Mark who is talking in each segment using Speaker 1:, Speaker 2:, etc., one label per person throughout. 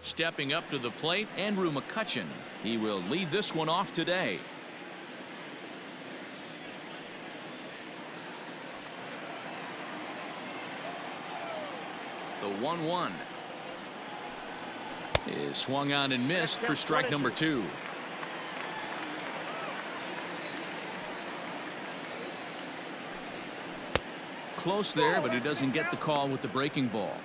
Speaker 1: Stepping up to the plate, Andrew McCutchen. He will lead this one off today. The 1-1 is swung on and missed for strike number 2. Close there, but he doesn't get the call with the breaking ball.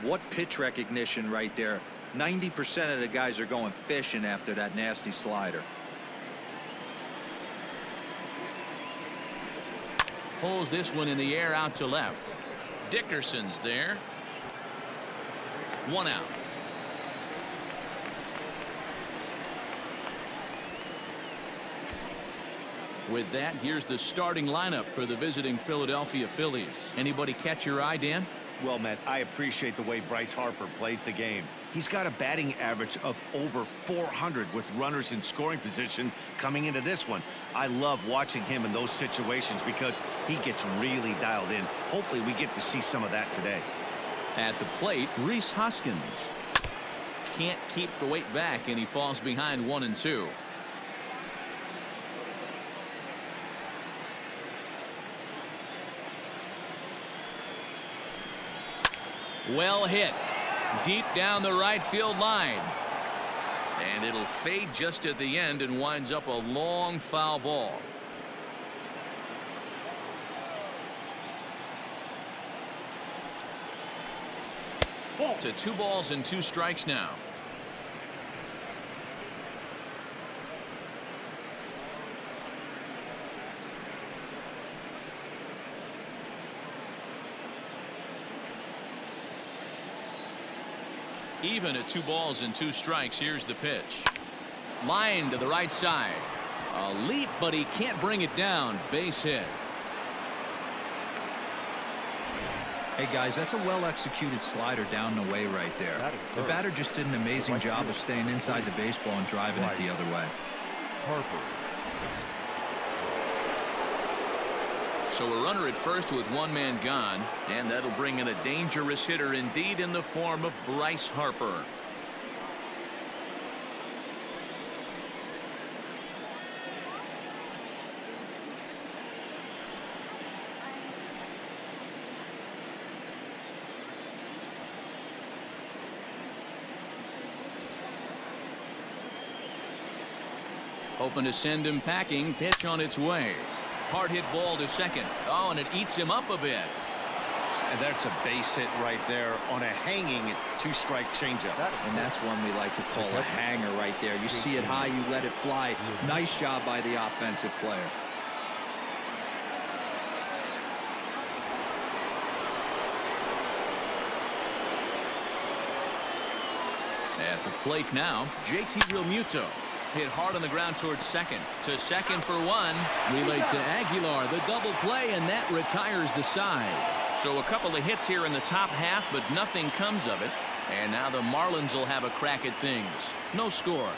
Speaker 2: What pitch recognition right there. 90% of the guys are going fishing after that nasty slider.
Speaker 1: Pulls this one in the air out to left. Dickerson's there. 1 out. With that, here's the starting lineup for the visiting Philadelphia Phillies. Anybody catch your eye, Dan?
Speaker 3: Well, Matt, I appreciate the way Bryce Harper plays the game. He's got a batting average of over 400 with runners in scoring position coming into this one. I love watching him in those situations because he gets really dialed in. Hopefully we get to see some of that today.
Speaker 1: At the plate, Rhys Hoskins. Can't keep the weight back, and he falls behind 1-2. Well hit. Deep down the right field line. And it'll fade just at the end and winds up a long foul ball. To 2 balls and 2 strikes now. Even at 2 balls and 2 strikes. Here's the pitch. Line to the right side. A leap, but he can't bring it down. Base hit.
Speaker 2: Hey guys, that's a well-executed slider down the way right there. The batter just did an amazing job of staying inside the baseball and driving it the other way.
Speaker 1: So a runner at first with 1 man gone, and that'll bring in a dangerous hitter indeed in the form of Bryce Harper. Hoping to send him packing. Pitch on its way. Hard hit ball to second. Oh, and it eats him up a bit.
Speaker 3: And that's a base hit right there on a hanging 2-strike changeup.
Speaker 2: And that's one we like to call a hanger right there. You see it high, you let it fly. Nice job by the offensive player.
Speaker 1: At the plate now, JT Realmuto. Hit hard on the ground towards second. To second for 1. Relayed to Aguilar. The double play, and that retires the side. So a couple of hits here in the top half, but nothing comes of it. And now the Marlins will have a crack at things. No score.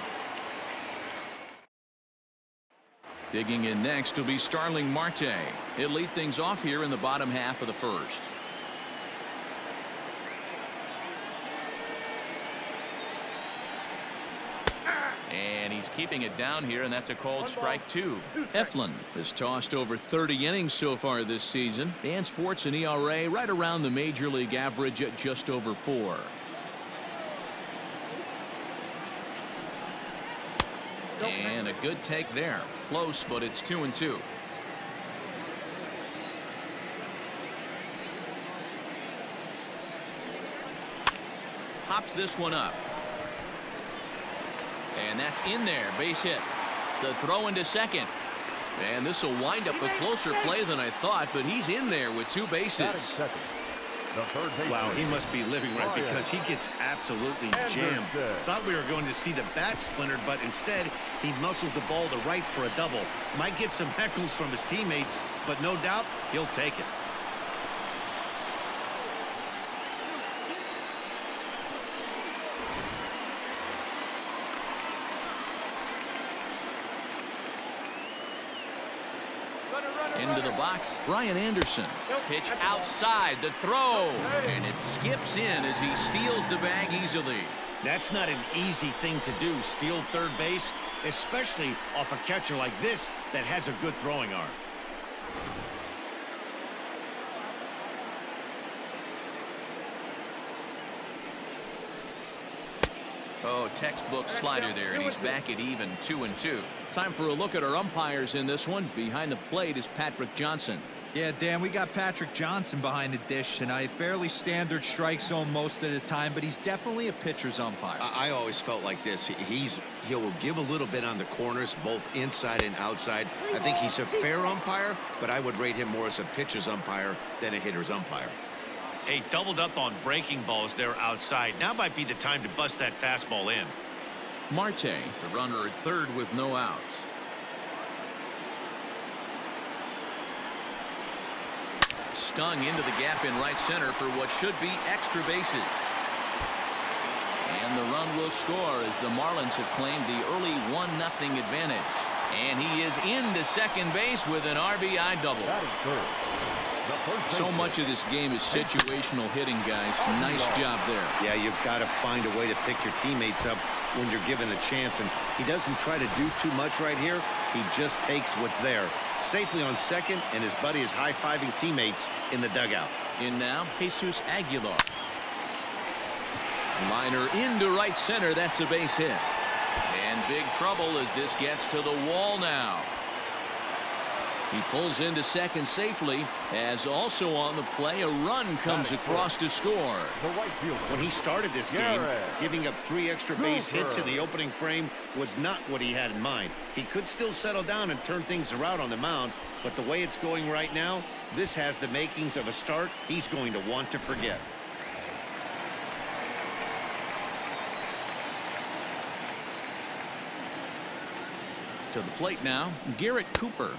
Speaker 1: Digging in next will be Starling Marte. He'll lead things off here in the bottom half of the first. And he's keeping it down here, and that's a called strike 2. Eflin has tossed over 30 innings so far this season and sports an ERA right around the major league average at just over 4. And a good take there. Close, but it's 2-2. Pops this one up. And that's in there. Base hit. The throw into second. And this will wind up a closer play than I thought, but he's in there with 2 bases.
Speaker 3: Wow, he must be living right because he gets absolutely jammed. Thought we were going to see the bat splintered, but instead he muscles the ball to right for a double. Might get some heckles from his teammates, but no doubt he'll take it.
Speaker 1: Into the box, Brian Anderson. Pitch outside, the throw, and it skips in as he steals the bag easily.
Speaker 3: That's not an easy thing to do, steal third base, especially off a catcher like this that has a good throwing arm.
Speaker 1: Oh, textbook slider there, and he's back at even 2-2. Time for a look at our umpires in this one. Behind the plate is Patrick Johnson.
Speaker 2: Yeah, Dan, we got Patrick Johnson behind the dish tonight. Fairly standard strike zone most of the time, but he's definitely a pitcher's umpire.
Speaker 3: I always felt like this. He'll give a little bit on the corners, both inside and outside. I think he's a fair umpire, but I would rate him more as a pitcher's umpire than a hitter's umpire. Hey, doubled up on breaking balls there outside. Now might be the time to bust that fastball in.
Speaker 1: Marte, the runner at third with no outs. Stung into the gap in right center for what should be extra bases. And the run will score as the Marlins have claimed the early 1-0 advantage. And he is into second base with an RBI double. So much of this game is situational hitting, guys. Nice job there.
Speaker 3: Yeah, you've got to find a way to pick your teammates up when you're given a chance, and he doesn't try to do too much right here. He just takes what's there. Safely on second, and his buddy is high-fiving teammates in the dugout.
Speaker 1: In now, Jesus Aguilar. Liner into right center. That's a base hit. And big trouble as this gets to the wall now. He pulls into second safely, as also on the play a run comes across to score.
Speaker 3: When he started this game, giving up 3 extra base hits in the opening frame was not what he had in mind. He could still settle down and turn things around on the mound, but the way it's going right now, this has the makings of a start he's going to want to forget.
Speaker 1: To the plate now, Garrett Cooper.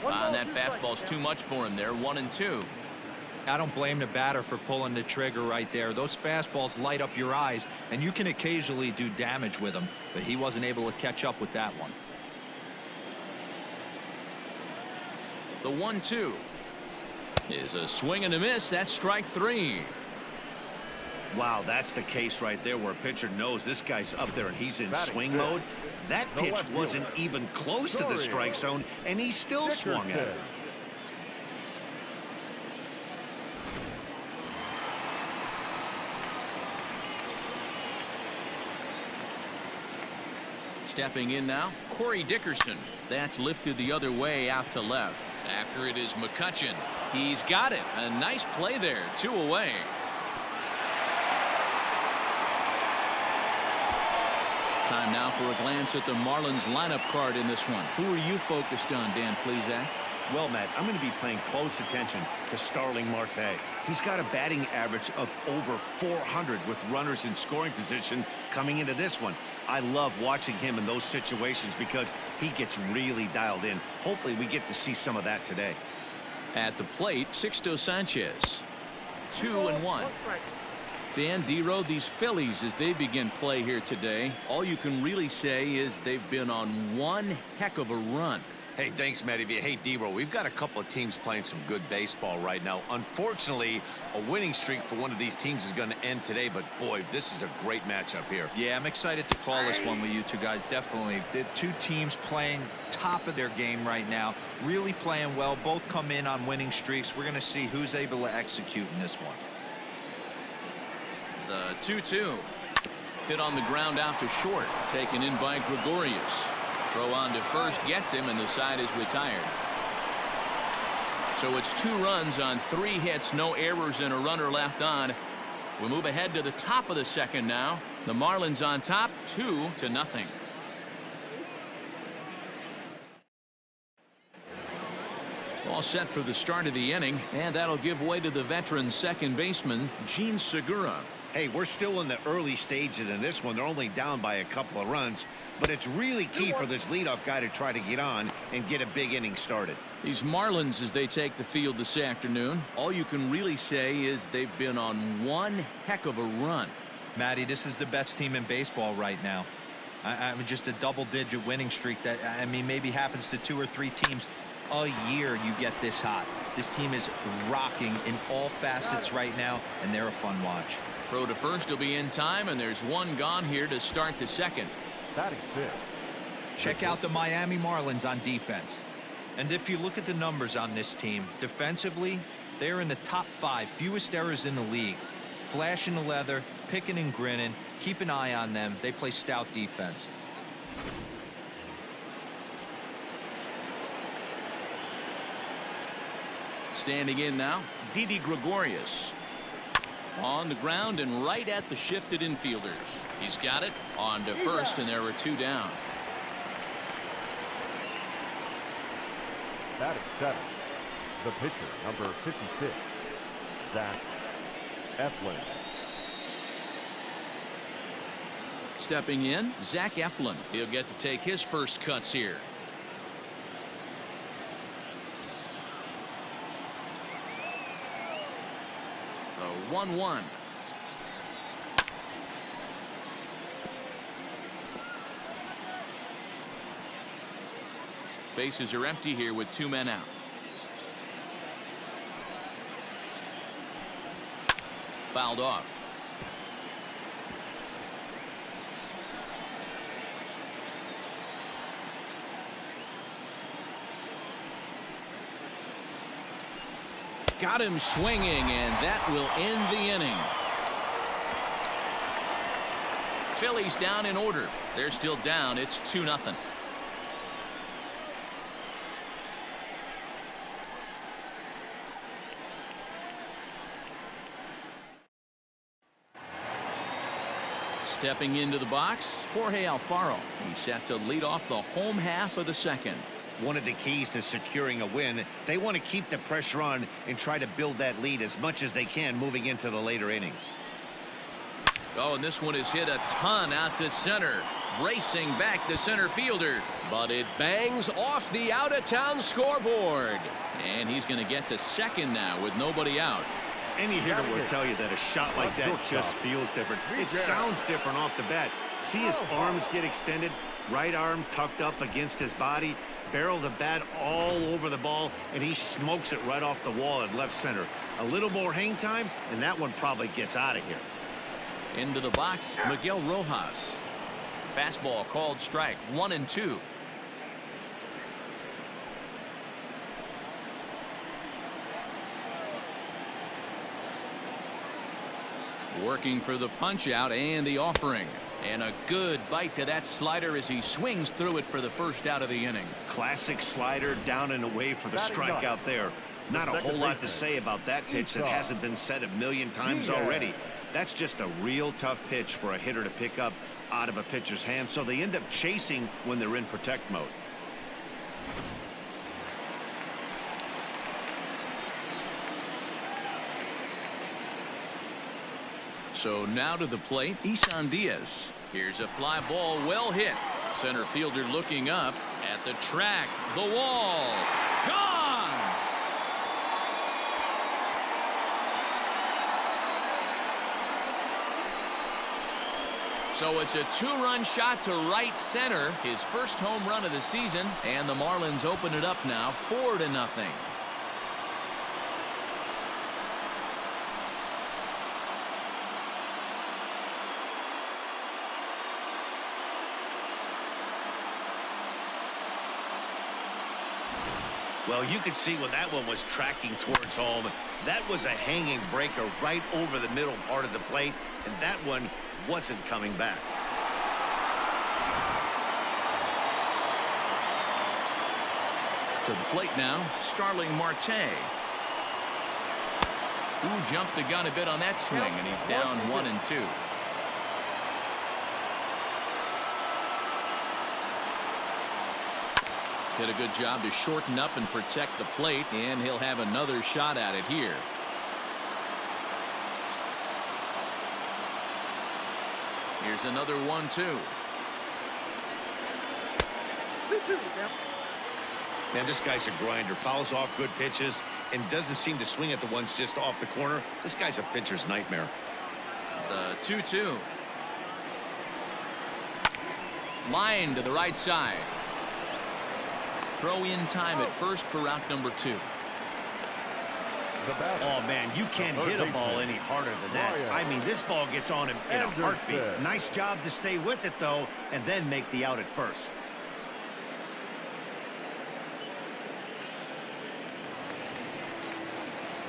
Speaker 1: And that fastball's too much for him there. 1-2.
Speaker 2: I don't blame the batter for pulling the trigger right there. Those fastballs light up your eyes, and you can occasionally do damage with them, but he wasn't able to catch up with that one.
Speaker 1: The 1-2 is a swing and a miss. That's strike 3.
Speaker 3: Wow, that's the case right there where a pitcher knows this guy's up there and he's in swing mode. That pitch wasn't even close to the strike zone, and he still swung at it.
Speaker 1: Stepping in now, Corey Dickerson. That's lifted the other way out to left. After it is McCutchen. He's got it. A nice play there. 2 away. Time now for a glance at the Marlins lineup card in this one. Who are you focused on, Dan Plesac?
Speaker 3: Well, Matt, I'm going to be paying close attention to Starling Marte. He's got a batting average of over 400 with runners in scoring position coming into this one. I love watching him in those situations because he gets really dialed in. Hopefully we get to see some of that today.
Speaker 1: At the plate, Sixto Sanchez. 2-1. Dan Dero, these Phillies, as they begin play here today, all you can really say is they've been on one heck of a run.
Speaker 3: Hey, thanks, Matty. Hey, Dero, we've got a couple of teams playing some good baseball right now. Unfortunately, a winning streak for one of these teams is going to end today, but boy, this is a great matchup here.
Speaker 2: Yeah, I'm excited to call this one with you two guys. Definitely. The two teams playing top of their game right now, really playing well. Both come in on winning streaks. We're going to see who's able to execute in this one.
Speaker 1: The 2-2. Hit on the ground out to short. Taken in by Gregorius. Throw on to first gets him, and the side is retired. So it's 2 runs on 3 hits, no errors, and a runner left on. We move ahead to the top of the second now. The Marlins on top, 2-0. All set for the start of the inning, and that'll give way to the veteran second baseman, Gene Segura.
Speaker 3: Hey, we're still in the early stages in this one. They're only down by a couple of runs, but it's really key for this leadoff guy to try to get on and get a big inning started.
Speaker 1: These Marlins, as they take the field this afternoon, all you can really say is they've been on one heck of a run.
Speaker 2: Matty, this is the best team in baseball right now. I mean, just a double-digit winning streak that, I mean, maybe happens to 2 or 3 teams a year you get this hot. This team is rocking in all facets right now, and they're a fun watch.
Speaker 1: Throw to first will be in time, and there's one gone here to start the second.
Speaker 4: Batting fifth.
Speaker 2: Check out the Miami Marlins on defense. And if you look at the numbers on this team, defensively, they're in the top 5 fewest errors in the league. Flashing the leather, picking and grinning. Keep an eye on them. They play stout defense.
Speaker 1: Standing in now, Didi Gregorius. On the ground and right at the shifted infielders. He's got it on to first, and there were 2 down.
Speaker 4: Batting seventh. The pitcher, number 56, Zach Eflin.
Speaker 1: Stepping in, Zach Eflin. He'll get to take his first cuts here. The 1-1. Bases are empty here with 2 men out. Fouled off. Got him swinging, and that will end the inning. Phillies down in order. They're still down. It's 2-0. Stepping into the box, Jorge Alfaro. He's set to lead off the home half of the second.
Speaker 3: One of the keys to securing a win, they want to keep the pressure on and try to build that lead as much as they can moving into the later innings.
Speaker 1: Oh, and this one is hit a ton out to center. Racing back the center fielder. But it bangs off the out-of-town scoreboard. And he's going to get to second now with nobody out.
Speaker 3: Any hitter will tell you that a shot like that just feels different. It sounds different off the bat. See his arms get extended, right arm tucked up against his body, barrel the bat all over the ball, and he smokes it right off the wall at left center. A little more hang time, and that one probably gets out of here.
Speaker 1: Into the box, Miguel Rojas. Fastball called strike, 1-2. Working for the punch out and the offering. And a good bite to that slider as he swings through it for the first out of the inning.
Speaker 3: Classic slider down and away for the strikeout there. Not a whole lot to say about that pitch that hasn't been said a million times already. That's just a real tough pitch for a hitter to pick up out of a pitcher's hand, so they end up chasing when they're in protect mode.
Speaker 1: So now to the plate, Isan Diaz. Here's a fly ball well hit. Center fielder looking up at the track. The wall. Gone! So it's a 2-run shot to right center. His first home run of the season. And the Marlins open it up now 4-0.
Speaker 3: Well, you could see when that one was tracking towards home, that was a hanging breaker right over the middle part of the plate, and that one wasn't coming back.
Speaker 1: To the plate now, Starling Marte. Who jumped the gun a bit on that swing, and he's down 1-2. Did a good job to shorten up and protect the plate, and he'll have another shot at it here. Here's another 1-2.
Speaker 3: Man, this guy's a grinder. Fouls off good pitches and doesn't seem to swing at the ones just off the corner. This guy's a pitcher's nightmare.
Speaker 1: The 2-2. Line to the right side. Throw in time at first for route number 2.
Speaker 4: The batter.
Speaker 3: Oh, man, you can't hit a ball any harder than that. I mean, this ball gets on him in a heartbeat. Nice job to stay with it, though, and then make the out at first.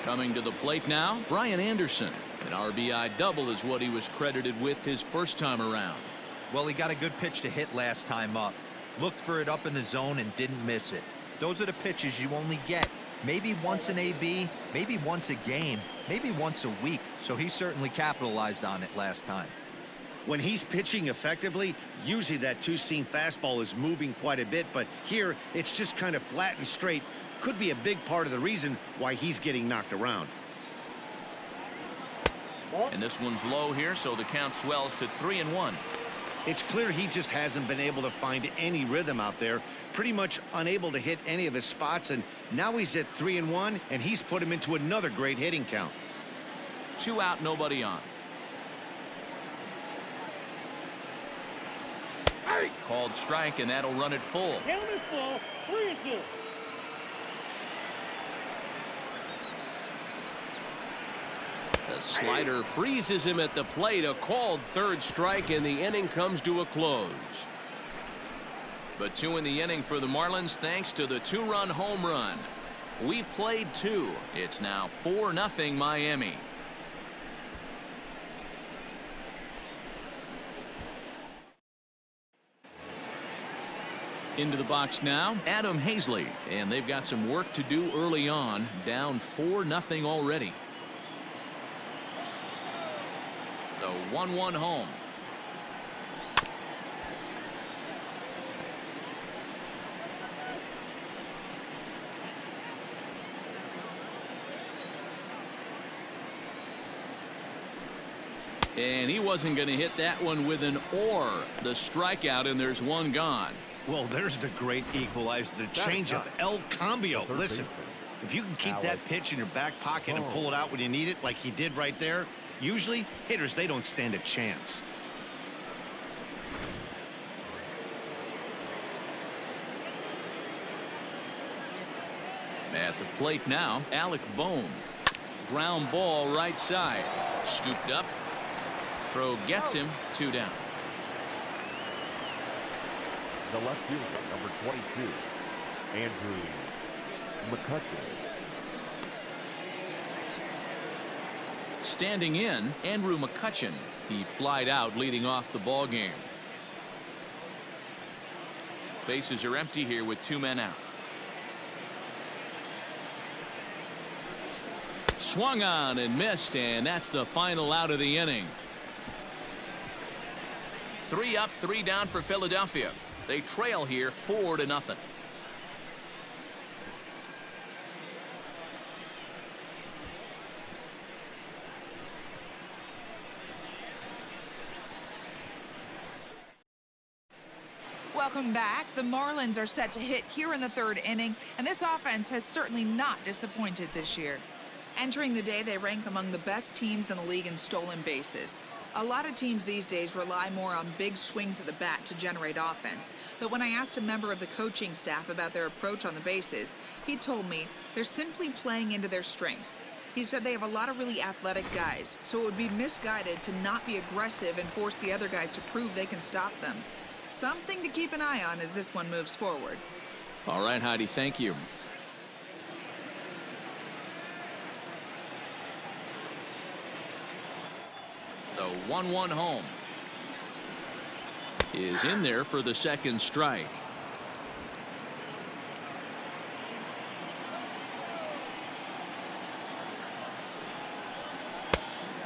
Speaker 1: Coming to the plate now, Brian Anderson. An RBI double is what he was credited with his first time around.
Speaker 2: Well, he got a good pitch to hit last time up. Looked for it up in the zone and didn't miss it. Those are the pitches you only get maybe once in AB, maybe once a game, maybe once a week. So he certainly capitalized on it last time.
Speaker 3: When he's pitching effectively, usually that two-seam fastball is moving quite a bit, but here it's just kind of flat and straight. Could be a big part of the reason why he's getting knocked around.
Speaker 1: And this one's low here, so the count swells to 3-1.
Speaker 3: It's clear he just hasn't been able to find any rhythm out there, pretty much unable to hit any of his spots, and now he's at 3-1, and he's put him into another great hitting count.
Speaker 1: 2 out, nobody on. Called strike, and that'll run it full.
Speaker 5: Count is full, 3-2.
Speaker 1: The slider freezes him at the plate. A called third strike, and the inning comes to a close. But 2 in the inning for the Marlins thanks to the 2-run home run. We've played 2. It's now 4-0 Miami. Into the box now, Adam Hazley, and they've got some work to do early on, down 4-0 already. The 1-1 home. And he wasn't going to hit that one with an or. The strikeout, and there's one gone.
Speaker 3: Well, there's the great equalizer, the changeup, El Cambio. Listen, if you can keep that pitch in your back pocket and pull it out when you need it, like he did right there, usually hitters, they don't stand a chance.
Speaker 1: At the plate now, Alec Bohm. Ground ball right side. Scooped up. Throw gets him. 2 down.
Speaker 4: The left fielder, number 22, Andrew McCutcheon.
Speaker 1: Standing in, Andrew McCutcheon. He flied out leading off the ball game. Bases are empty here with 2 men out. Swung on and missed, and that's the final out of the inning. 3 up, 3 down for Philadelphia. They trail here 4-0.
Speaker 6: Welcome back. The Marlins are set to hit here in the 3rd inning, and this offense has certainly not disappointed this year. Entering the day, they rank among the best teams in the league in stolen bases. A lot of teams these days rely more on big swings at the bat to generate offense. But when I asked a member of the coaching staff about their approach on the bases, he told me they're simply playing into their strengths. He said they have a lot of really athletic guys, so it would be misguided to not be aggressive and force the other guys to prove they can stop them. Something to keep an eye on as this one moves forward.
Speaker 1: All right, Heidi, thank you. The 1-1 home is in there for the 2nd strike.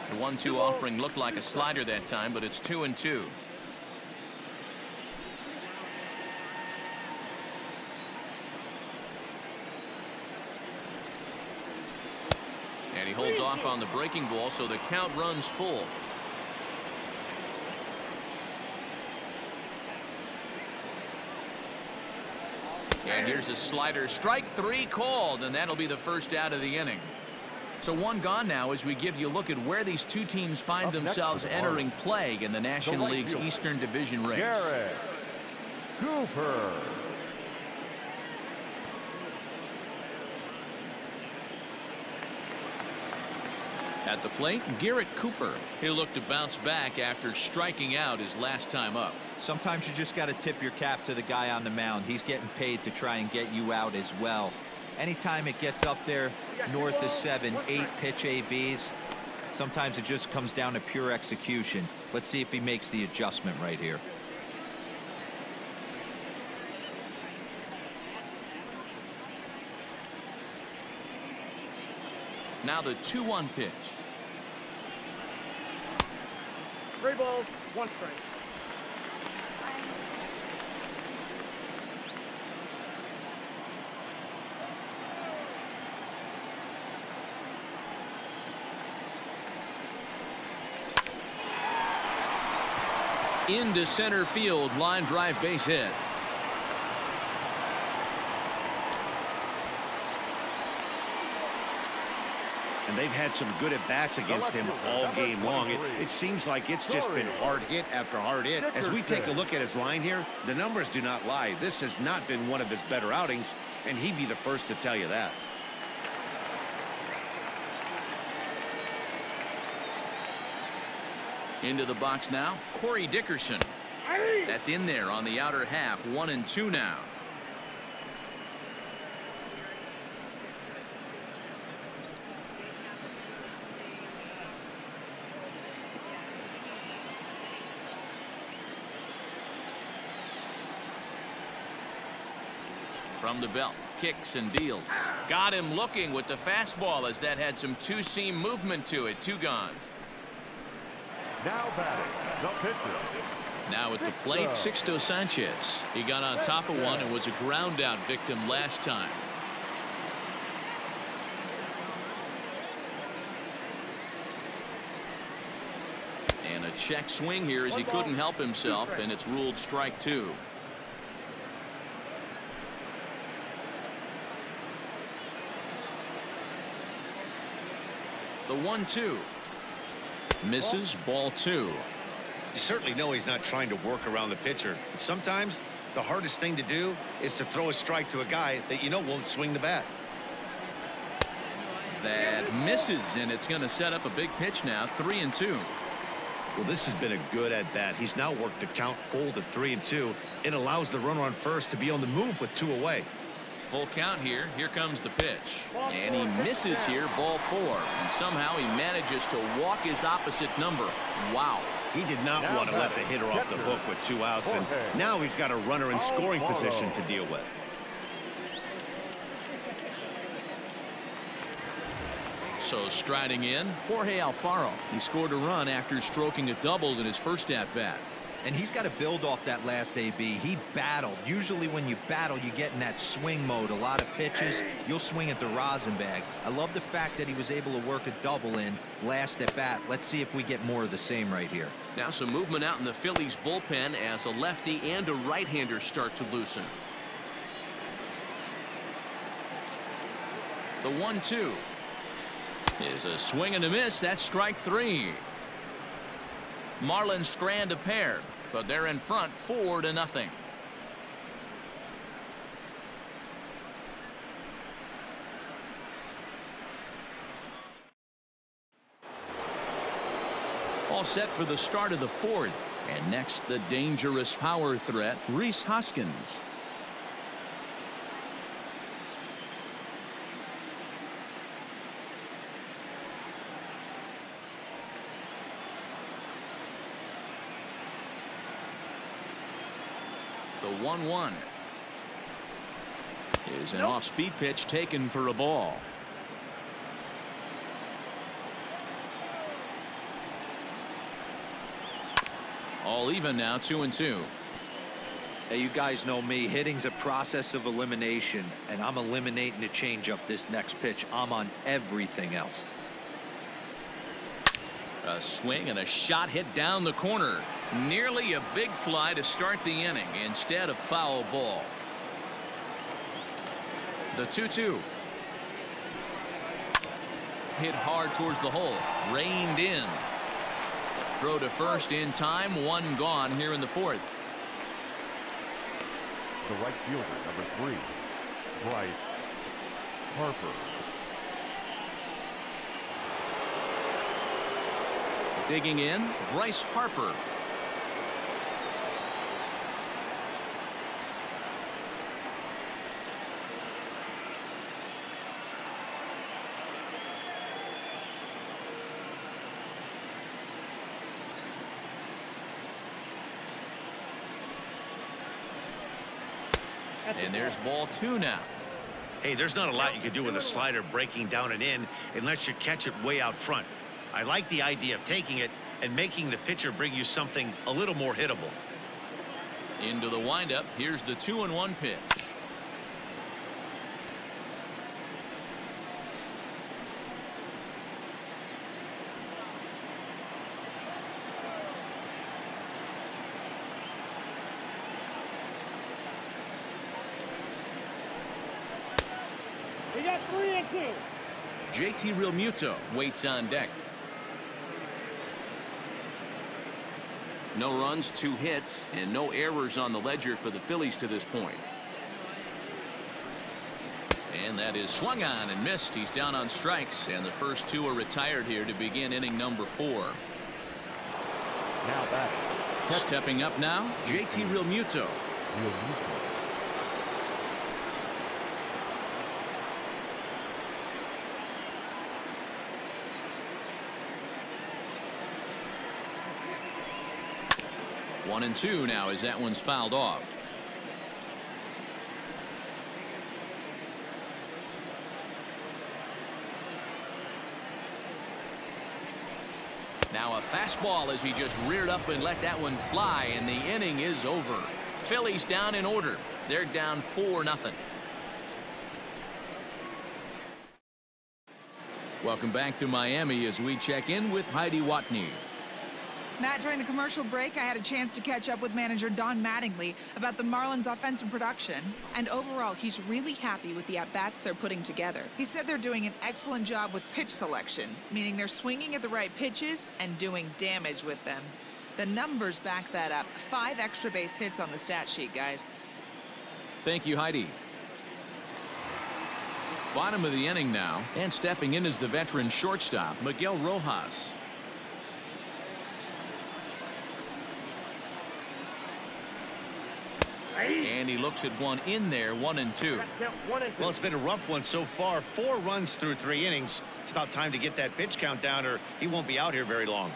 Speaker 1: The 1-2 offering looked like a slider that time, but it's 2-2. And he holds off on the breaking ball, so the count runs full. And here's a slider. Strike 3 called, and that'll be the first out of the inning. So 1 gone now as we give you a look at where these 2 teams find themselves entering play in the National League's Eastern Division race.
Speaker 4: Garrett Cooper.
Speaker 1: At the plate, Garrett Cooper. He'll look to bounce back after striking out his last time up.
Speaker 2: Sometimes you just got to tip your cap to the guy on the mound. He's getting paid to try and get you out as well. Anytime it gets up there north of 7, 8 pitch ABs, sometimes it just comes down to pure execution. Let's see if he makes the adjustment right here.
Speaker 1: Now the 2-1 pitch.
Speaker 5: 3 balls, 1 strike.
Speaker 1: Into center field, line drive base hit.
Speaker 3: And they've had some good at-bats against him all game long. It seems like it's just been hard hit after hard hit. As we take a look at his line here, the numbers do not lie. This has not been one of his better outings, and he'd be the first to tell you that.
Speaker 1: Into the box now, Corey Dickerson. That's in there on the outer half, 1-2 now. From the belt, kicks and deals. Got him looking with the fastball as that had some two-seam movement to it. 2 gone.
Speaker 4: Now batting, the pitcher.
Speaker 1: Now at the plate, Sixto Sanchez. He got on top of one and was a ground-out victim last time. And a check swing here as he couldn't help himself, and it's ruled strike 2. The 1-2. Misses, ball 2.
Speaker 3: You certainly know he's not trying to work around the pitcher. And sometimes the hardest thing to do is to throw a strike to a guy that you know won't swing the bat.
Speaker 1: That misses, and it's going to set up a big pitch now. 3-2.
Speaker 3: Well, this has been a good at-bat. He's now worked the count full to 3-2. It allows the runner on first to be on the move with 2 away.
Speaker 1: Full count here. Here comes the pitch. And he misses here, ball 4. And somehow he manages to walk his opposite number. Wow.
Speaker 3: He did not want to let the hitter off the hook with 2 outs, and now he's got a runner in scoring position to deal with.
Speaker 1: So striding in, Jorge Alfaro. He scored a run after stroking a double in his first at-bat.
Speaker 2: And he's got to build off that last AB. He battled. Usually when you battle, you get in that swing mode. A lot of pitches, you'll swing at the rosin bag. I love the fact that he was able to work a double in last at bat. Let's see if we get more of the same right here.
Speaker 1: Now some movement out in the Phillies bullpen as a lefty and a right-hander start to loosen. The 1-2 is a swing and a miss. That's strike 3. Marlins strand a pair, but they're in front 4-0. All set for the start of the 4th. And next, the dangerous power threat, Rhys Hoskins. The 1-1 is an off-speed pitch taken for a ball. All even now, 2-2.
Speaker 2: Hey, you guys know me. Hitting's a process of elimination, and I'm eliminating the changeup this next pitch. I'm on everything else.
Speaker 1: A swing and a shot hit down the corner. Nearly a big fly to start the inning. Instead, a foul ball. The 2-2. Hit hard towards the hole. Reined in. Throw to first in time. 1 gone here in the 4th.
Speaker 4: The right fielder, number 3, Bryce Harper.
Speaker 1: Digging in, Bryce Harper. And there's ball 2 now.
Speaker 3: Hey, there's not a lot you can do with a slider breaking down and in unless you catch it way out front. I like the idea of taking it and making the pitcher bring you something a little more hittable.
Speaker 1: Into the windup. Here's the 2-1 pitch.
Speaker 5: We got 3-2.
Speaker 1: JT Realmuto waits on deck. No runs, 2 hits, and no errors on the ledger for the Phillies to this point. And that is swung on and missed. He's down on strikes, and the first 2 are retired here to begin inning number 4.
Speaker 4: Now back.
Speaker 1: Stepping up now, JT Realmuto. One and 2 now as that one's fouled off. Now a fastball as he just reared up and let that one fly, and the inning is over. Phillies down in order. They're down 4-0. Welcome back to Miami as we check in with Heidi Watney.
Speaker 6: Matt, during the commercial break, I had a chance to catch up with manager Don Mattingly about the Marlins' offensive production. And overall, he's really happy with the at-bats they're putting together. He said they're doing an excellent job with pitch selection, meaning they're swinging at the right pitches and doing damage with them. The numbers back that up. 5 extra base hits on the stat sheet, guys.
Speaker 1: Thank you, Heidi. Bottom of the inning now, and stepping in is the veteran shortstop, Miguel Rojas. And he looks at one in there, 1-2.
Speaker 3: Well, it's been a rough one so far. 4 runs through 3 innings. It's about time to get that pitch count down, or he won't be out here very long.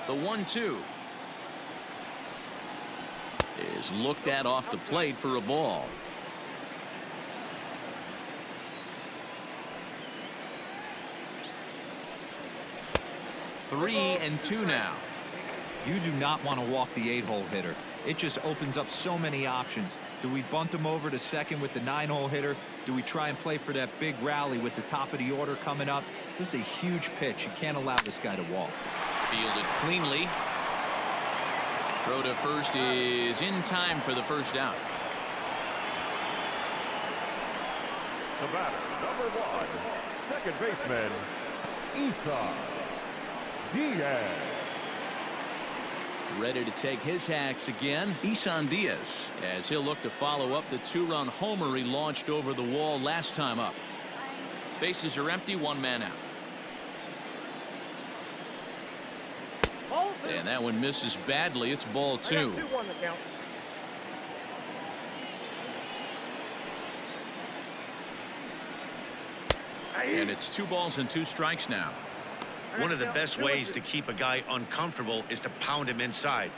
Speaker 1: The 1-2 is looked at off the plate for a ball. Three and 2 now.
Speaker 2: You do not want to walk the 8-hole hitter. It just opens up so many options. Do we bunt him over to second with the 9-hole hitter? Do we try and play for that big rally with the top of the order coming up? This is a huge pitch. You can't allow this guy to walk.
Speaker 1: Fielded cleanly. Throw to first is in time for the first out.
Speaker 4: The batter, number 1, second baseman, Isan Diaz.
Speaker 1: Ready to take his hacks again, Isan Diaz, as he'll look to follow up the 2-run homer he launched over the wall last time up. Bases are empty, 1 man out. And that one misses badly. It's ball 2.
Speaker 5: 2-1 the count.
Speaker 1: And it's 2 balls and 2 strikes now.
Speaker 3: One of the best ways to keep a guy uncomfortable is to pound him inside.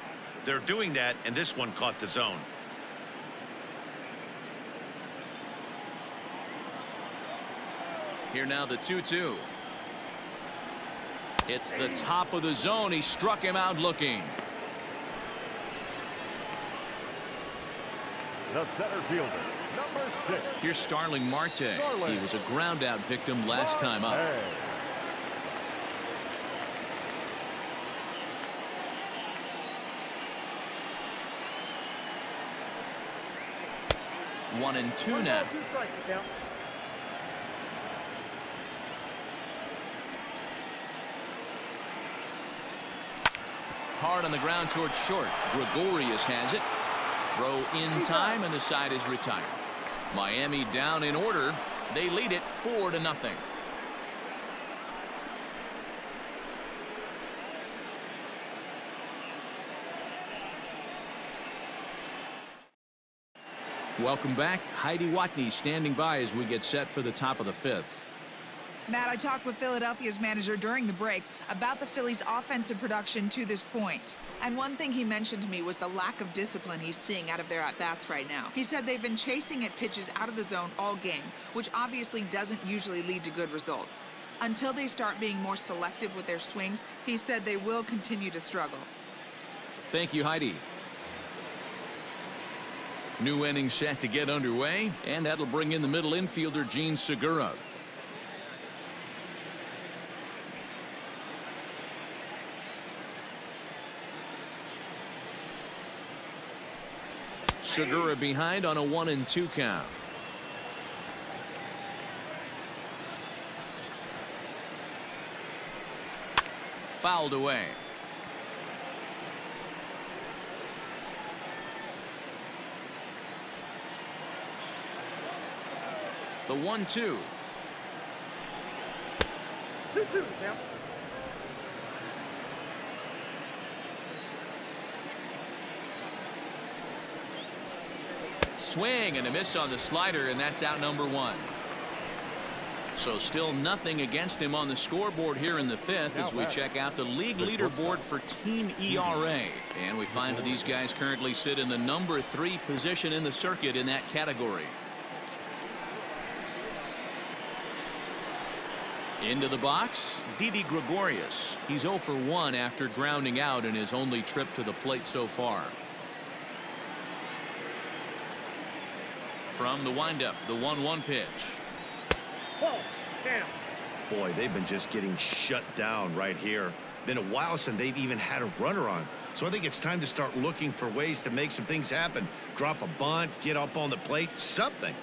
Speaker 3: They're doing that, and this one caught the zone.
Speaker 1: Here now the 2-2. It's the top of the zone. He struck him out looking.
Speaker 4: The center fielder, number 6.
Speaker 1: Here's Starling Marte. He was a ground out victim last time up. 1-2 now. Hard on the ground towards short. Gregorius has it. Throw in time, and the side is retired. Miami down in order. They lead it 4-0. Welcome back. Heidi Watney standing by as we get set for the top of the fifth.
Speaker 6: Matt, I talked with Philadelphia's manager during the break about the Phillies' offensive production to this point. And one thing he mentioned to me was the lack of discipline he's seeing out of their at-bats right now. He said they've been chasing at pitches out of the zone all game, which obviously doesn't usually lead to good results. Until they start being more selective with their swings, he said they will continue to struggle.
Speaker 1: Thank you, Heidi. New inning set to get underway, and that'll bring in the middle infielder, Gene Segura. Segura behind on a 1-2 count. Fouled away. The 1-2.
Speaker 5: 2-2 now.
Speaker 1: Swing and a miss on the slider, and that's out number one. So still nothing against him on the scoreboard here in the fifth as we check out the league leaderboard for team ERA. And we find that these guys currently sit in the number 3 position in the circuit in that category. Into the box, Didi Gregorius. He's 0 for 1 after grounding out in his only trip to the plate so far. From the windup, the 1-1 pitch.
Speaker 5: Ball, down.
Speaker 3: Boy, they've been just getting shut down right here. Been a while since they've even had a runner on. So I think it's time to start looking for ways to make some things happen. Drop a bunt, get up on the plate, something.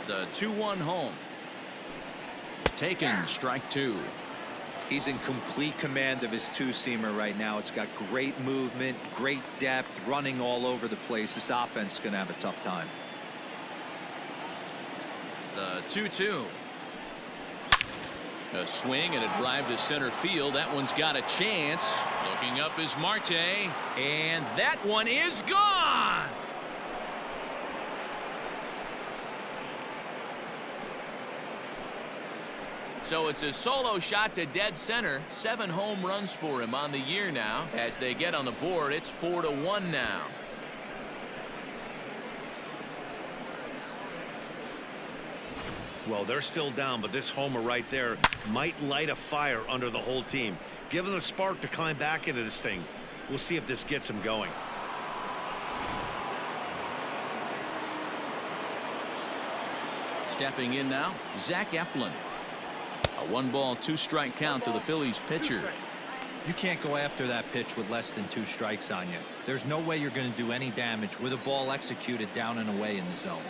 Speaker 1: The 2-1 home. Taken, strike 2.
Speaker 2: He's in complete command of his two-seamer right now. It's got great movement, great depth, running all over the place. This offense is going to have a tough time.
Speaker 1: The 2-2. A swing and a drive to center field. That one's got a chance. Looking up is Marte, and that one is gone. So it's a solo shot to dead center. 7 home runs for him on the year now. As they get on the board, it's 4-1 now.
Speaker 3: Well, they're still down, but this homer right there might light a fire under the whole team. Give them a spark to climb back into this thing. We'll see if this gets them going.
Speaker 1: Stepping in now, Zach Eflin. A 1-ball, 2-strike count to the Phillies pitcher.
Speaker 2: You can't go after that pitch with less than 2 strikes on you. There's no way you're going to do any damage with a ball executed down and away in the zone.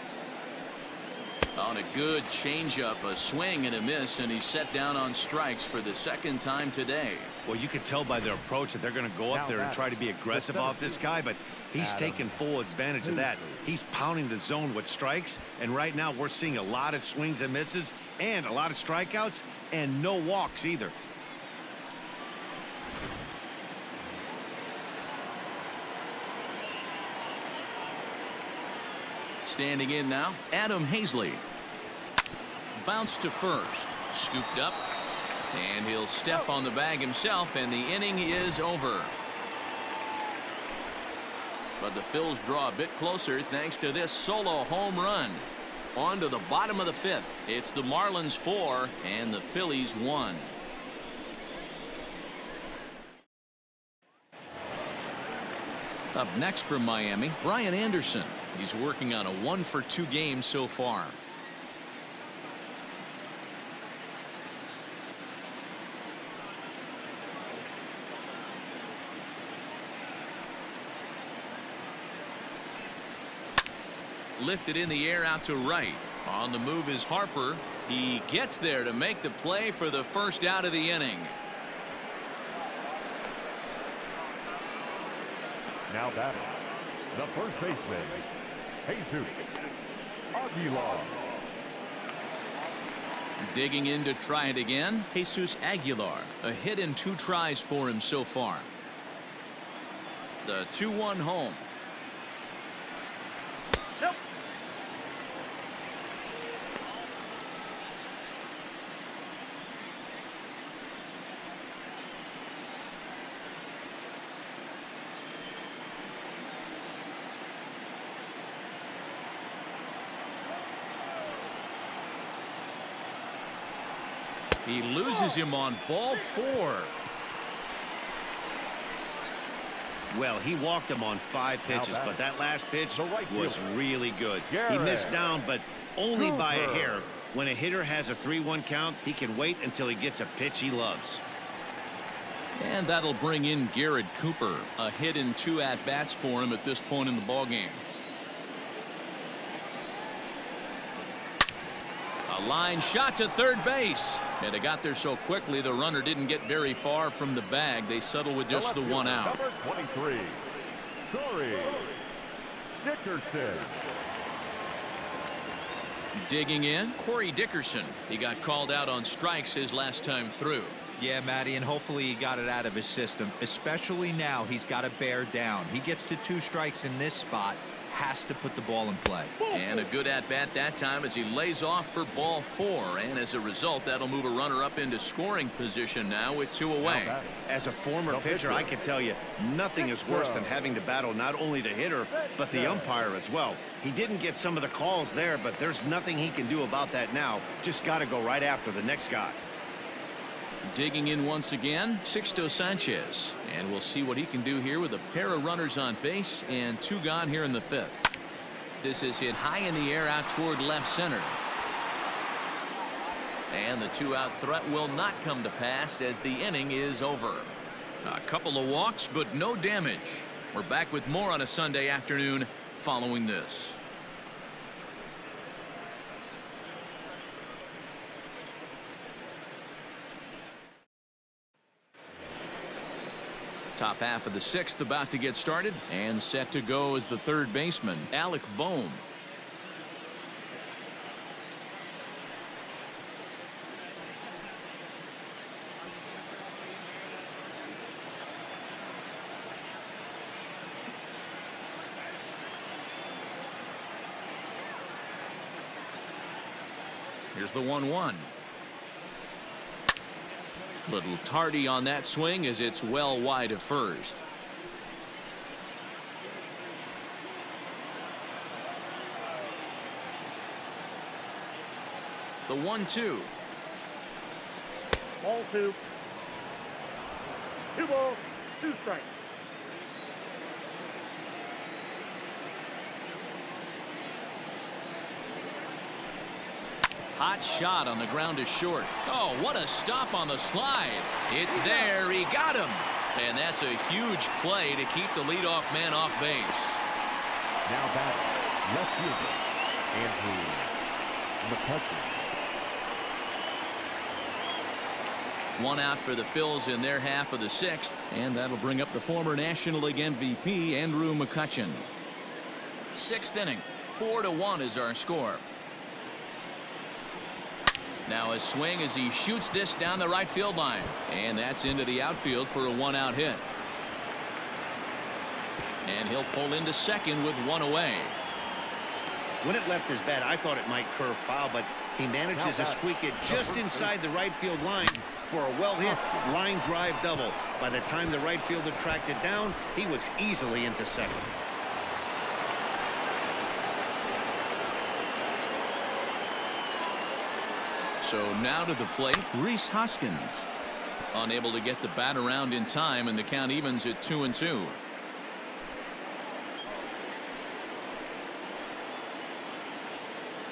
Speaker 1: On a good changeup, a swing and a miss, and he's set down on strikes for the 2nd time today.
Speaker 3: Well, you can tell by their approach that they're going to go up there and try to be aggressive off this guy, but he's taking full advantage of that. He's pounding the zone with strikes, and right now we're seeing a lot of swings and misses and a lot of strikeouts and no walks either.
Speaker 1: Standing in now, Adam Hazley. Bounce to first, scooped up, and he'll step on the bag himself, and the inning is over. But the Phils draw a bit closer thanks to this solo home run. On to the bottom of the 5th. It's the Marlins 4 and the Phillies 1. Up next from Miami, Brian Anderson. He's working on a 1-for-2 game so far. Lifted in the air out to right. On the move is Harper. He gets there to make the play for the first out of the inning.
Speaker 4: Now batting, the first baseman, Jesus Aguilar.
Speaker 1: Digging in to try it again, Jesus Aguilar. A hit in 2 tries for him so far. The 2-1 home.
Speaker 5: Nope.
Speaker 1: He loses him on ball 4.
Speaker 3: Well, he walked him on 5 pitches, but that last pitch was really good. He missed down, but only by a hair. When a hitter has a 3-1 count, he can wait until he gets a pitch he loves.
Speaker 1: And that'll bring in Garrett Cooper. A hit in 2 at-bats for him at this point in the ballgame. A line shot to third base. And it got there so quickly the runner didn't get very far from the bag. They settle with just the 1 out.
Speaker 4: Number 23, Corey Dickerson.
Speaker 1: Digging in, Corey Dickerson. He got called out on strikes his last time through.
Speaker 2: Yeah, Matty, and hopefully he got it out of his system. Especially now, he's got to bear down. He gets the 2 strikes in this spot. Has to put the ball in play.
Speaker 1: And a good at-bat that time as he lays off for ball 4. And as a result, that'll move a runner up into scoring position now with 2 away.
Speaker 3: As a former pitcher, I can tell you nothing is worse than having to battle not only the hitter, but the umpire as well. He didn't get some of the calls there, but there's nothing he can do about that now. Just got to go right after the next guy.
Speaker 1: Digging in once again, Sixto Sanchez. And we'll see what he can do here with a pair of runners on base and 2 gone here in the 5th. This is hit high in the air out toward left center. And the 2-out threat will not come to pass as the inning is over. A couple of walks, but no damage. We're back with more on a Sunday afternoon following this. Top half of the 6th about to get started, and set to go as the third baseman, Alec Bohm. Here's the 1-1. Little tardy on that swing as it's well wide of first. The 1-2.
Speaker 5: Ball 2. 2 balls, 2 strikes.
Speaker 1: Hot shot on the ground is short. Oh, what a stop on the slide. It's there. He got him. And that's a huge play to keep the leadoff man off base.
Speaker 4: Now batting, left fielder, Andrew McCutcheon.
Speaker 1: 1 out for the Phillies in their half of the 6th. And that'll bring up the former National League MVP, Andrew McCutcheon. 6th inning. 4-1 is our score. Now a swing as he shoots this down the right field line. And that's into the outfield for a 1-out hit. And he'll pull into second with 1 away.
Speaker 3: When it left his bat, I thought it might curve foul, but he manages to squeak it just inside the right field line for a well-hit line drive double. By the time the right fielder tracked it down, he was easily into second.
Speaker 1: So now to the plate, Rhys Hoskins. Unable to get the bat around in time, and the count evens at 2-2.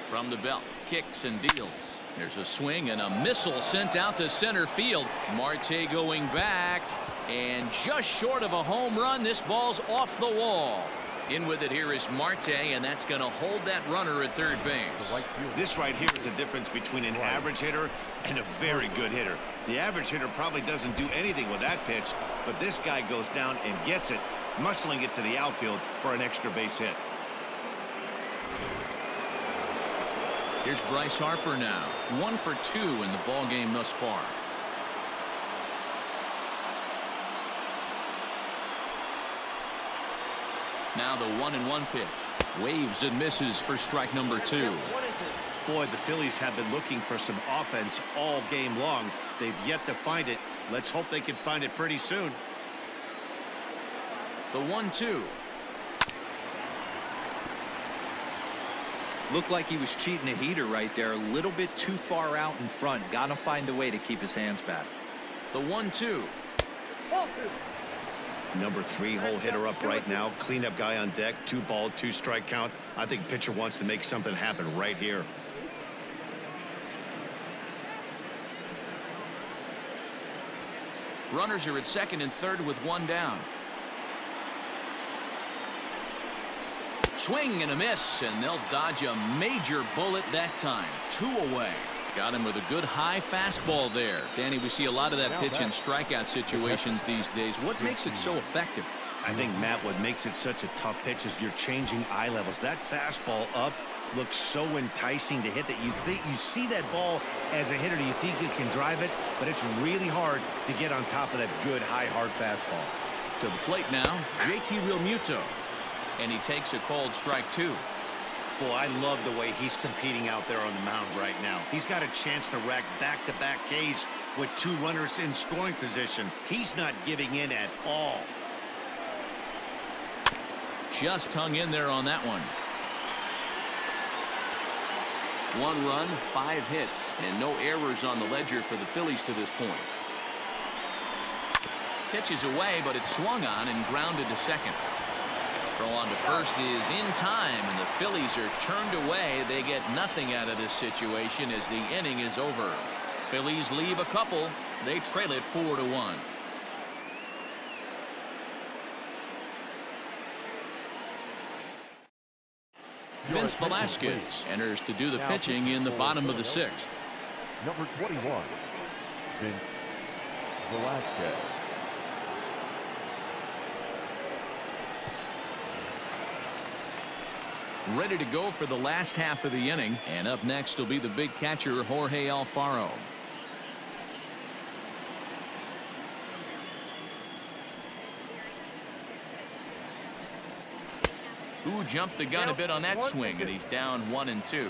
Speaker 1: From the belt, kicks and deals. There's a swing and a missile sent out to center field. Marte going back, and just short of a home run. This ball's off the wall. In with it here is Marte, and that's going to hold that runner at third base.
Speaker 3: This right here is the difference between an average hitter and a very good hitter. The average hitter probably doesn't do anything with that pitch, but this guy goes down and gets it, muscling it to the outfield for an extra base hit.
Speaker 1: Here's Bryce Harper now. 1 for 2 in the ball game thus far. Now the 1-1 pitch. Waves and misses for strike number 2.
Speaker 3: Boy, the Phillies have been looking for some offense all game long. They've yet to find it. Let's hope they can find it pretty soon.
Speaker 1: The 1-2.
Speaker 2: Looked like he was cheating a heater right there. A little bit too far out in front. Got to find a way to keep his hands back.
Speaker 1: The 1-2.
Speaker 3: Number 3 hole hitter up right now. Cleanup guy on deck. 2 ball, 2 strike count. I think pitcher wants to make something happen right here.
Speaker 1: Runners are at second and third with 1 down. Swing and a miss, and they'll dodge a major bullet that time. 2 away. Got him with a good high fastball there. Danny, we see a lot of that pitch in strikeout situations these days. What makes it so effective?
Speaker 3: I think, Matt, what makes it such a tough pitch is you're changing eye levels. That fastball up looks so enticing to hit that you think you see that ball as a hitter. You think you can drive it, but it's really hard to get on top of that good high hard fastball.
Speaker 1: To the plate now, JT Realmuto. And he takes a called strike 2.
Speaker 3: Boy, I love the way he's competing out there on the mound right now. He's got a chance to rack back-to-back Ks with 2 runners in scoring position. He's not giving in at all.
Speaker 1: Just hung in there on that one. 1 run, 5 hits, and no errors on the ledger for the Phillies to this point. Pitch is away, but it's swung on and grounded to second. Throw on to first is in time, and the Phillies are turned away. They get nothing out of this situation as the inning is over. Phillies leave a couple. They trail it 4-1. Vince Velasquez enters to do the pitching in the bottom of the 6th.
Speaker 4: Number 21, Vince Velasquez.
Speaker 1: Ready to go for the last half of the inning, and up next will be the big catcher Jorge Alfaro. Who jumped the gun a bit on that swing, and he's down 1-2.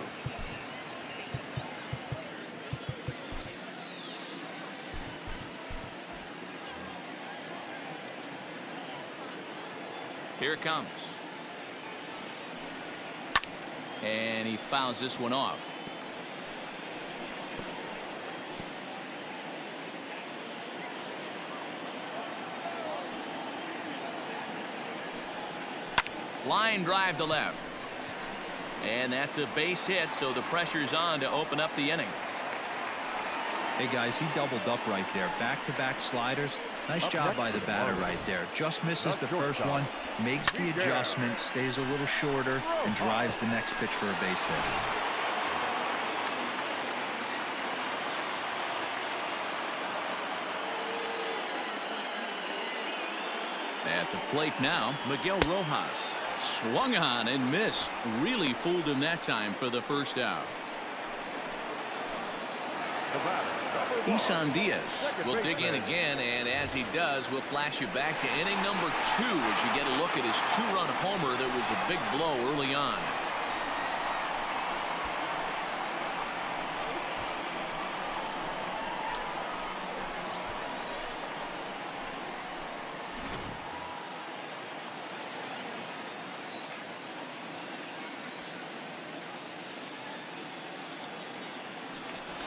Speaker 1: Here it comes. And he fouls this one off. Line drive to left. And that's a base hit, so the pressure's on to open up the inning.
Speaker 2: Hey, guys, he doubled up right there. Back-to-back sliders. Nice job by the batter right there. Just misses the first one, makes the adjustment, stays a little shorter, and drives the next pitch for a base hit.
Speaker 1: At the plate now, Miguel Rojas. Swung on and missed. Really fooled him that time for the first out. Isan Diaz will dig in again, and as he does, we'll flash you back to inning number 2 as you get a look at his 2-run homer that was a big blow early on.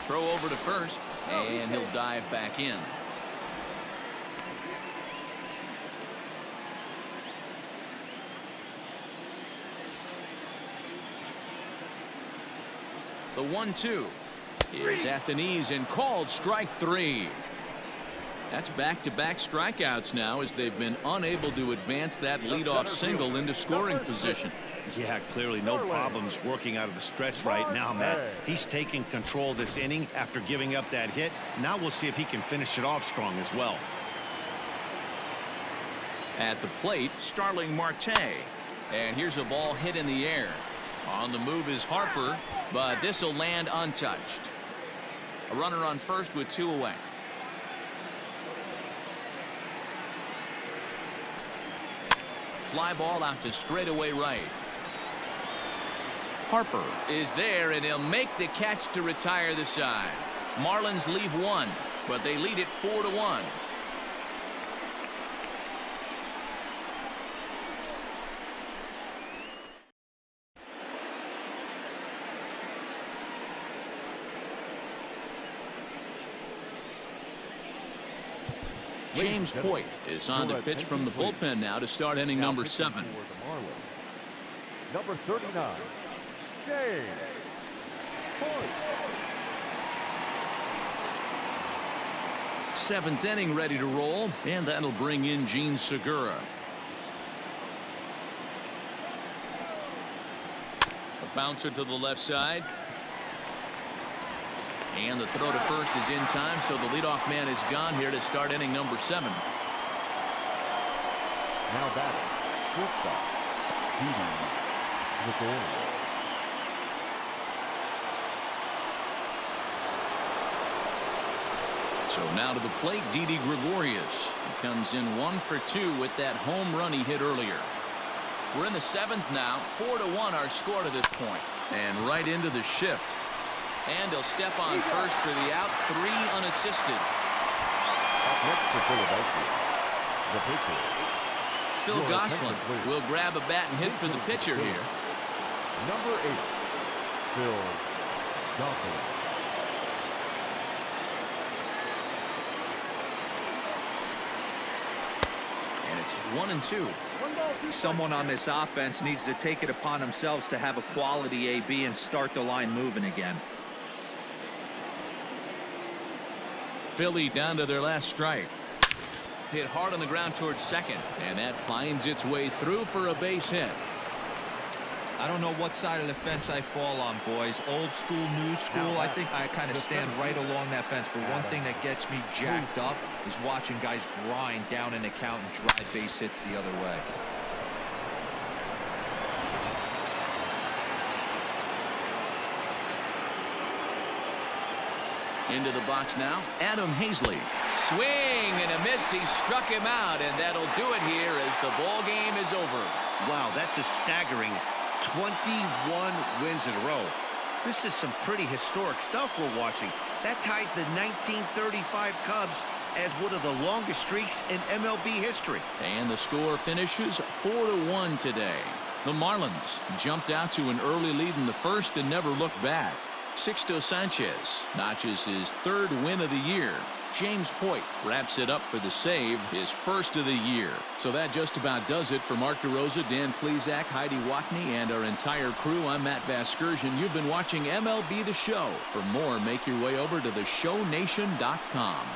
Speaker 1: Throw over to first, and he'll dive back in. The 1-2 is at the knees and called strike 3. That's back-to-back strikeouts now as they've been unable to advance that leadoff single into scoring position.
Speaker 3: Yeah, clearly no problems working out of the stretch right now, Matt. He's taking control of this inning after giving up that hit. Now we'll see if he can finish it off strong as well.
Speaker 1: At the plate, Starling Marte. And here's a ball hit in the air. On the move is Harper, but this will land untouched. A runner on first with 2 away. fly ball out to straightaway right. Harper is there, and he'll make the catch to retire the side. Marlins leave one, but they lead it 4-1. James Hoyt is on the pitch from the bullpen now to start inning number 7.
Speaker 4: Number 39, James Hoyt.
Speaker 1: 7th inning ready to roll, and that'll bring in Gene Segura. A bouncer to the left side. And the throw to first is in time, so the leadoff man is gone here to start inning number 7.
Speaker 4: Now batting, shortstop, Gregorius.
Speaker 1: So now to the plate, Didi Gregorius. He comes in 1 for 2 with that home run he hit earlier. We're in the 7th now. 4-1 our score to this point. And right into the shift. And he'll step on first for the out, 3 unassisted.
Speaker 4: Up next for Philadelphia, the pitcher,
Speaker 1: Phil Gosselin will grab a bat and hit for the pitcher here.
Speaker 4: Number 8, Phil Gosselin.
Speaker 1: And it's 1-2.
Speaker 2: Someone on this offense needs to take it upon themselves to have a quality AB and start the line moving again.
Speaker 1: Philly down to their last strike. Hit hard on the ground towards second, and that finds its way through for a base hit.
Speaker 2: I don't know what side of the fence I fall on, boys. Old school, new school. I think I kind of stand right along that fence. But one thing that gets me jacked up is watching guys grind down an account and drive base hits the other way.
Speaker 1: Into the box now, Adam Hazley. Swing and a miss. He struck him out, and that'll do it here as the ball game is over.
Speaker 3: Wow, that's a staggering 21 wins in a row. This is some pretty historic stuff we're watching. That ties the 1935 Cubs as one of the longest streaks in MLB history.
Speaker 1: And the score finishes 4-1 today. The Marlins jumped out to an early lead in the first and never looked back. Sixto Sanchez notches his 3rd win of the year. James Hoyt wraps it up for the save, his 1st of the year. So that just about does it for Mark DeRosa, Dan Plesac, Heidi Watney, and our entire crew. I'm Matt Vasgersian. You've been watching MLB The Show. For more, make your way over to theshownation.com.